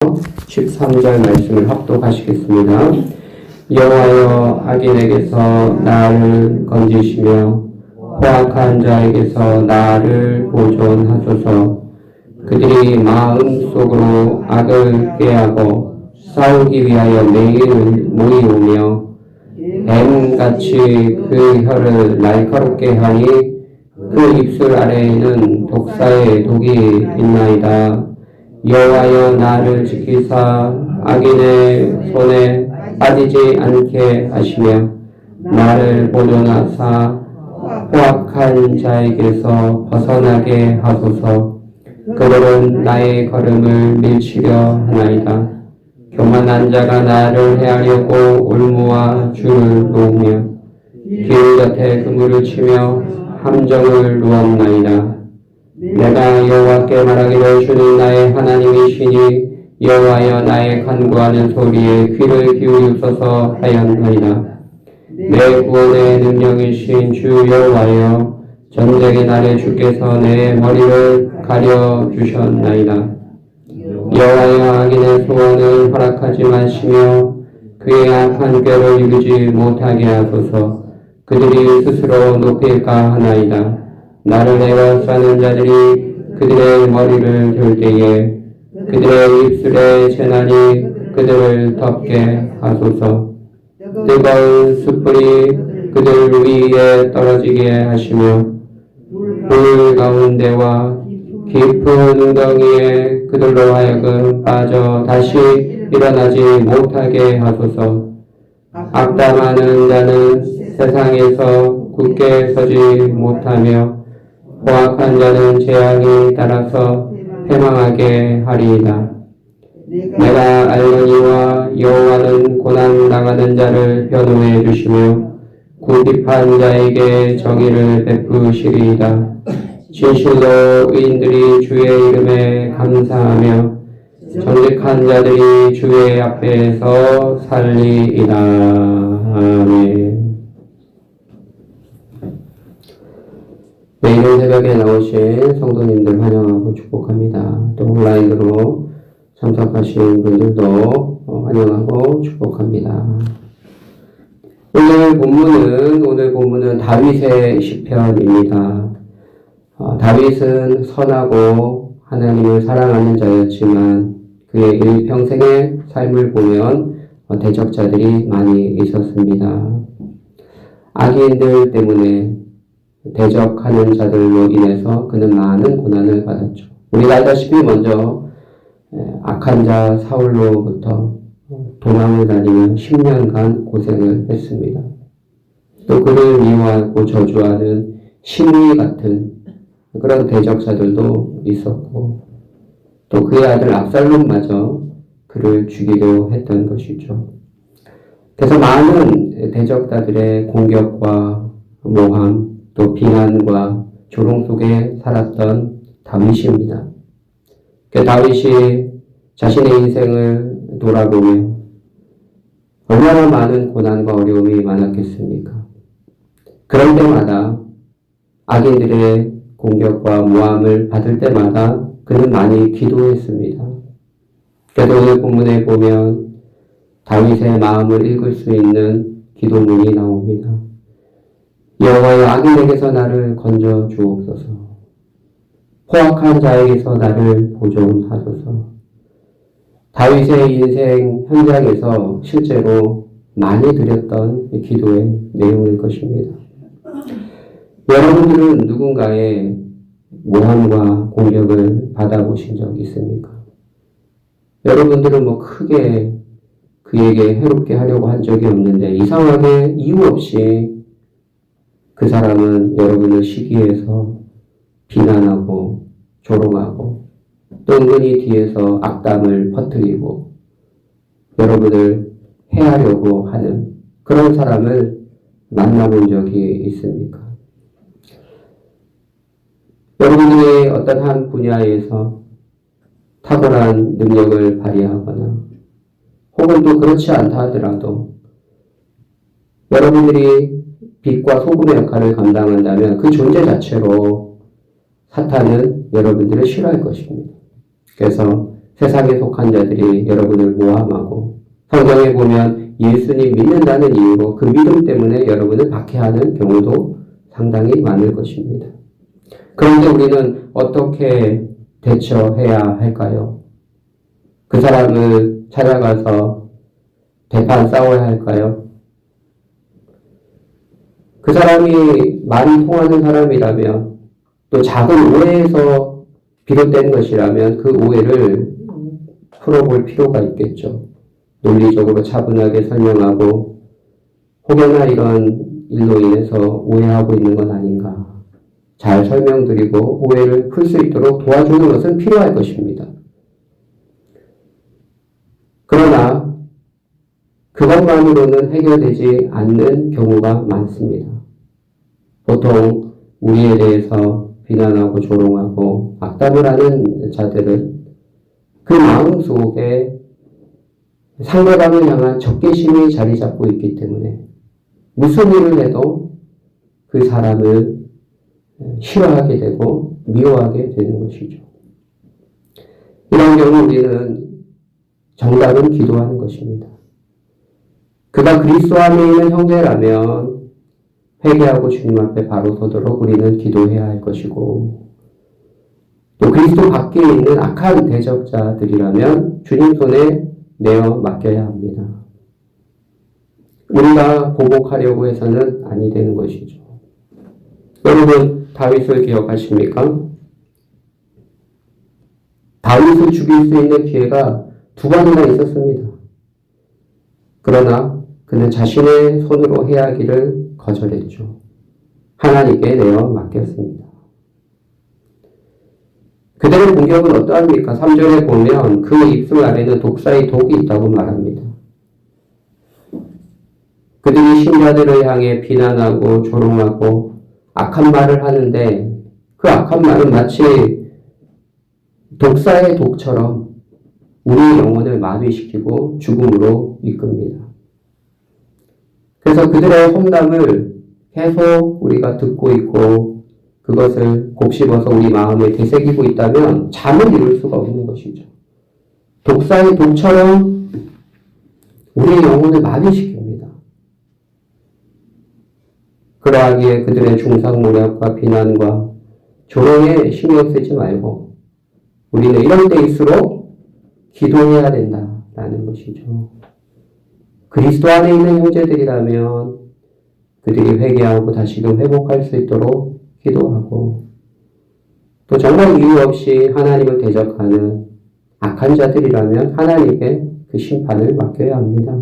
13절 말씀을 합독하시겠습니다. 여호와여 악인에게서 나를 건지시며 포악한 자에게서 나를 보존하소서. 그들이 마음속으로 악을 꾀하고 싸우기 위하여 매일 모이오며 뱀같이 그 혀를 날카롭게 하니 그 입술 아래에는 독사의 독이 있나이다. 여호와여 나를 지키사 악인의 손에 빠지지 않게 하시며 나를 보존하사 포악한 자에게서 벗어나게 하소서. 그들은 나의 걸음을 밀치려 하나이다. 교만한 자가 나를 해하려고 올무와 줄을 놓으며 길 곁에 그물을 치며 함정을 놓았나이다. 내가 여호와께 말하기를 주는 나의 하나님이시니 여호와여 나의 간구하는 소리에 귀를 기울이소서 하였나이다. 내 구원의 능력이신 주 여호와여 전쟁의 날에 주께서 내 머리를 가려주셨나이다. 여호와여 악인의 소원을 허락하지 마시며 그의 악한 꾀를 이루지 못하게 하소서. 그들이 스스로 높일까 하나이다. 나를 애워싸는 자들이 그들의 머리를 들 때에 그들의 입술의 재난이 그들을 덮게 하소서. 뜨거운 숯불이 그들 위에 떨어지게 하시며 불 가운데와 깊은 웅덩이에 그들로 하여금 빠져 다시 일어나지 못하게 하소서. 악담하는 자는 세상에서 굳게 서지 못하며 포악한 자는 재앙이 따라서 패망하게 하리이다. 내가 알거니와 여호와는 고난당하는 자를 변호해 주시며 궁핍한 자에게 정의를 베푸시리이다. 진실로 의인들이 주의 이름에 감사하며 정직한 자들이 주의 앞에서 살리이다. 아멘. 내일은 새벽에 나오신 성도님들 환영하고 축복합니다. 또 온라인으로 참석하신 분들도 환영하고 축복합니다. 오늘 본문은 다윗의 시편입니다. 다윗은 선하고 하나님을 사랑하는 자였지만 그의 일평생의 삶을 보면 대적자들이 많이 있었습니다. 악인들 때문에 대적하는 자들로 인해서 그는 많은 고난을 받았죠. 우리가 알다시피 먼저 악한 자 사울로부터 도망을 다니며 10년간 고생을 했습니다. 또 그를 미워하고 저주하는 심리 같은 그런 대적자들도 있었고 또 그의 아들 압살롬마저 그를 죽이려 했던 것이죠. 그래서 많은 대적자들의 공격과 모함 또 비난과 조롱 속에 살았던 다윗입니다. 그 다윗이 자신의 인생을 돌아보며 얼마나 많은 고난과 어려움이 많았겠습니까? 그럴 때마다 악인들의 공격과 모함을 받을 때마다 그는 많이 기도했습니다. 그래도 오늘 본문에 보면 다윗의 마음을 읽을 수 있는 기도문이 나옵니다. 여호와여 악인에게서 나를 건져 주옵소서. 포악한 자에게서 나를 보존하소서. 다윗의 인생 현장에서 실제로 많이 드렸던 기도의 내용일 것입니다. 여러분들은 누군가의 모함과 공격을 받아보신 적이 있습니까? 여러분들은 크게 그에게 해롭게 하려고 한 적이 없는데 이상하게 이유 없이 그 사람은 여러분을 시기해서 비난하고 조롱하고 또 은근히 뒤에서 악담을 퍼뜨리고 여러분을 해하려고 하는 그런 사람을 만나본 적이 있습니까? 여러분들이 어떤 한 분야에서 탁월한 능력을 발휘하거나 혹은 또 그렇지 않다 하더라도 여러분들이 빛과 소금의 역할을 감당한다면 그 존재 자체로 사탄은 여러분들을 싫어할 것입니다. 그래서 세상에 속한 자들이 여러분을 모함하고 성경에 보면 예수님 믿는다는 이유로 그 믿음 때문에 여러분을 박해하는 경우도 상당히 많을 것입니다. 그런데 우리는 어떻게 대처해야 할까요? 그 사람을 찾아가서 대판 싸워야 할까요? 그 사람이 말이 통하는 사람이라면 또 작은 오해에서 비롯된 것이라면 그 오해를 풀어볼 필요가 있겠죠. 논리적으로 차분하게 설명하고 혹여나 이런 일로 인해서 오해하고 있는 건 아닌가 잘 설명드리고 오해를 풀 수 있도록 도와주는 것은 필요할 것입니다. 그러나 그것만으로는 해결되지 않는 경우가 많습니다. 보통 우리에 대해서 비난하고 조롱하고 악담을 하는 자들은 그 마음 속에 상대방을 향한 적개심이 자리 잡고 있기 때문에 무슨 일을 해도 그 사람을 싫어하게 되고 미워하게 되는 것이죠. 이런 경우 우리는 정답은 기도하는 것입니다. 그가 그리스도 안에 있는 형제라면 회개하고 주님 앞에 바로 서도록 우리는 기도해야 할 것이고 또 그리스도 밖에 있는 악한 대적자들이라면 주님 손에 내어 맡겨야 합니다. 우리가 보복하려고 해서는 아니 되는 것이죠. 여러분 다윗을 기억하십니까? 다윗을 죽일 수 있는 기회가 2번이나 있었습니다. 그러나 그는 자신의 손으로 해야 하기를 거절했죠. 하나님께 내어 맡겼습니다. 그들의 공격은 어떠합니까? 3절에 보면 그 입술 아래는 독사의 독이 있다고 말합니다. 그들이 신자들을 향해 비난하고 조롱하고 악한 말을 하는데 그 악한 말은 마치 독사의 독처럼 우리의 영혼을 마비시키고 죽음으로 이끕니다. 그래서 그들의 험담을 계속 우리가 듣고 있고 그것을 곱씹어서 우리 마음에 되새기고 있다면 잠을 이룰 수가 없는 것이죠. 독사의 독처럼 우리의 영혼을 마비시킵니다. 그러하기에 그들의 중상모략과 비난과 조롱에 신경 쓰지 말고 우리는 이런 때일수록 기도해야 된다라는 것이죠. 그리스도 안에 있는 형제들이라면 그들이 회개하고 다시금 회복할 수 있도록 기도하고 또 정말 이유 없이 하나님을 대적하는 악한 자들이라면 하나님께 그 심판을 맡겨야 합니다.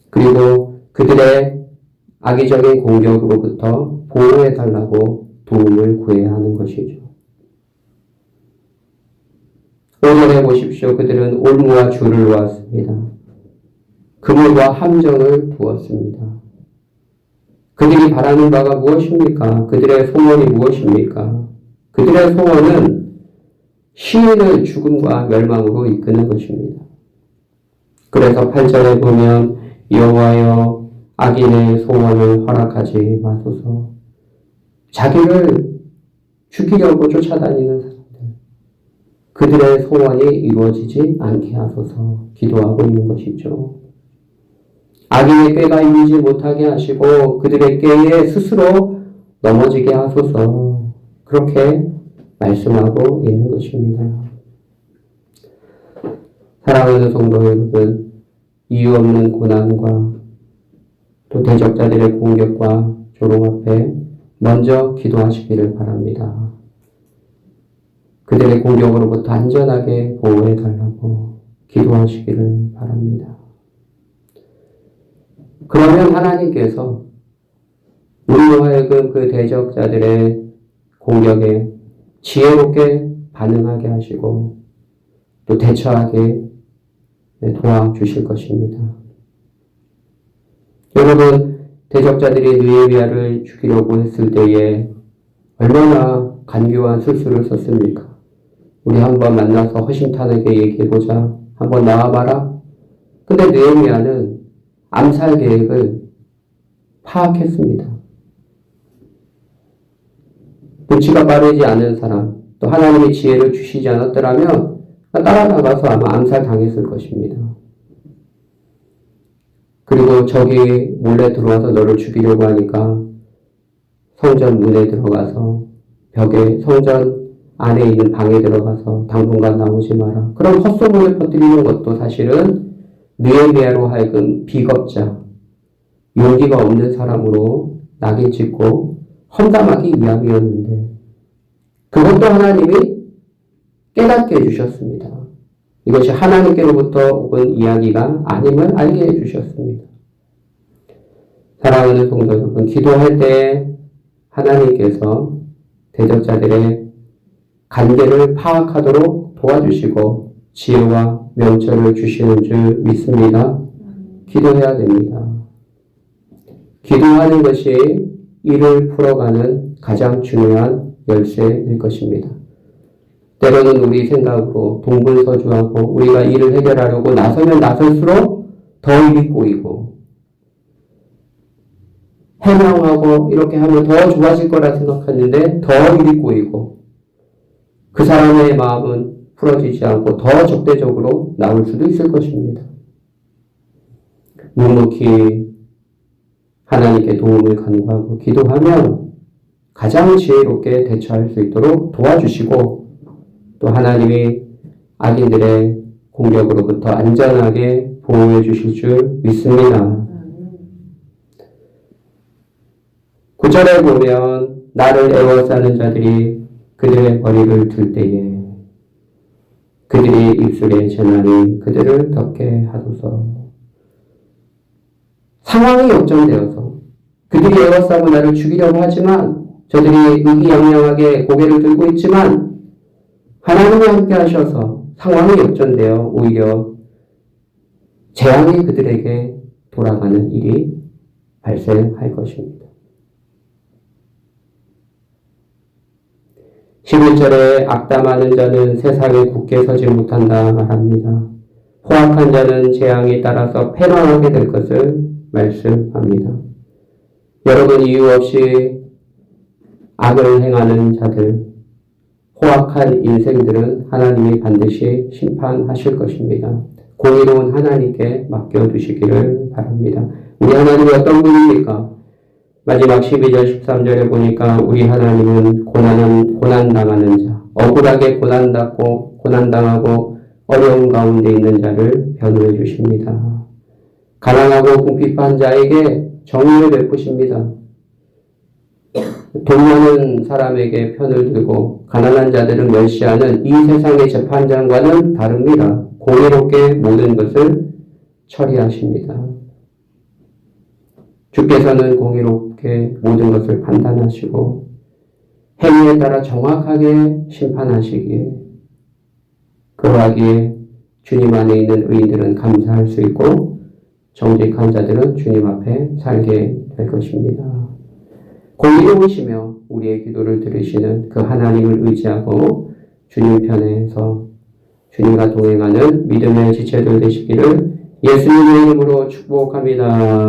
그리고 그들의 악의적인 공격으로부터 보호해달라고 도움을 구해야 하는 것이죠. 5절에 보십시오. 그들은 올무와 줄을 놓았습니다. 그물과 함정을 두었습니다. 그들이 바라는 바가 무엇입니까? 그들의 소원이 무엇입니까? 그들의 소원은 시인을 죽음과 멸망으로 이끄는 것입니다. 그래서 8절에 보면 여호와여 악인의 소원을 허락하지 마소서. 자기를 죽이려고 쫓아다니는 사람들, 그들의 소원이 이루어지지 않게 하소서 기도하고 있는 것이죠. 악인의 꾀가 이루지 못하게 하시고 그들의 꾀에 스스로 넘어지게 하소서 그렇게 말씀하고 있는 것입니다. 사랑하는 성도 여러분, 이유 없는 고난과 또 대적자들의 공격과 조롱 앞에 먼저 기도하시기를 바랍니다. 그들의 공격으로부터 안전하게 보호해달라고 기도하시기를 바랍니다. 그러면 하나님께서 우리로 하여금 그 대적자들의 공격에 지혜롭게 반응하게 하시고 또 대처하게 도와주실 것입니다. 여러분, 대적자들이 느헤미야를 죽이려고 했을 때에 얼마나 간교한 술수를 썼습니까? 우리 한번 만나서 허심탄회하게 얘기해보자. 한번 나와봐라. 근데 느헤미야는 암살 계획을 파악했습니다. 눈치가 빠르지 않은 사람, 또 하나님의 지혜를 주시지 않았더라면 따라나가서 아마 암살당했을 것입니다. 그리고 적이 몰래 들어와서 너를 죽이려고 하니까 성전 문에 들어가서 벽에 성전 안에 있는 방에 들어가서 당분간 나오지 마라. 그런 헛소문을 퍼뜨리는 것도 사실은 느헤미야로 하여금 비겁자, 용기가 없는 사람으로 낙인 찍고 험담하기 위함이었는데 그것도 하나님이 깨닫게 해주셨습니다. 이것이 하나님께로부터 온 이야기가 아님을 알게 해주셨습니다. 사랑하는 성도 여러분, 기도할 때 하나님께서 대적자들의 관계를 파악하도록 도와주시고 지혜와 명철을 주시는 줄 믿습니다. 기도해야 됩니다. 기도하는 것이 일을 풀어가는 가장 중요한 열쇠일 것입니다. 때로는 우리 생각으로 동분서주하고 우리가 일을 해결하려고 나서면 나설수록 더 일이 꼬이고 해명하고 이렇게 하면 더 좋아질 거라 생각했는데 더 일이 꼬이고 그 사람의 마음은 풀어지지 않고 더 적대적으로 나올 수도 있을 것입니다. 묵묵히 하나님께 도움을 간구하고 기도하면 가장 지혜롭게 대처할 수 있도록 도와주시고 또 하나님이 악인들의 공격으로부터 안전하게 보호해 주실 줄 믿습니다. 9절에 보면 나를 애워싸는 자들이 그들의 머리를 들 때에 그들이 입술에 재난이 그들을 덮게 하소서. 상황이 역전되어서 그들이 애워싸고 나를 죽이려고 하지만 저들이 의기양양하게 고개를 들고 있지만 하나님이 함께 하셔서 상황이 역전되어 오히려 재앙이 그들에게 돌아가는 일이 발생할 것입니다. 11절에 악담하는 자는 세상에 굳게 서지 못한다 말합니다. 포악한 자는 재앙에 따라서 패망하게 될 것을 말씀합니다. 여러분 이유 없이 악을 행하는 자들, 포악한 인생들은 하나님이 반드시 심판하실 것입니다. 공의로운 하나님께 맡겨두시기를 바랍니다. 우리 하나님이 어떤 분입니까? 마지막 12절 13절에 보니까 우리 하나님은 고난당하는 자, 억울하게 고난당하고 어려움 가운데 있는 자를 변호해 주십니다. 가난하고 궁핍한 자에게 정의를 베푸십니다. 돈 많은 사람에게 편을 들고 가난한 자들은 멸시하는 이 세상의 재판장과는 다릅니다. 공의롭게 모든 것을 처리하십니다. 주께서는 공의롭게 모든 것을 판단하시고 행위에 따라 정확하게 심판하시기에 그러하기에 주님 안에 있는 의인들은 감사할 수 있고 정직한 자들은 주님 앞에 살게 될 것입니다. 공의로우시며 우리의 기도를 들으시는 그 하나님을 의지하고 주님 편에서 주님과 동행하는 믿음의 지체들 되시기를 예수님의 이름으로 축복합니다.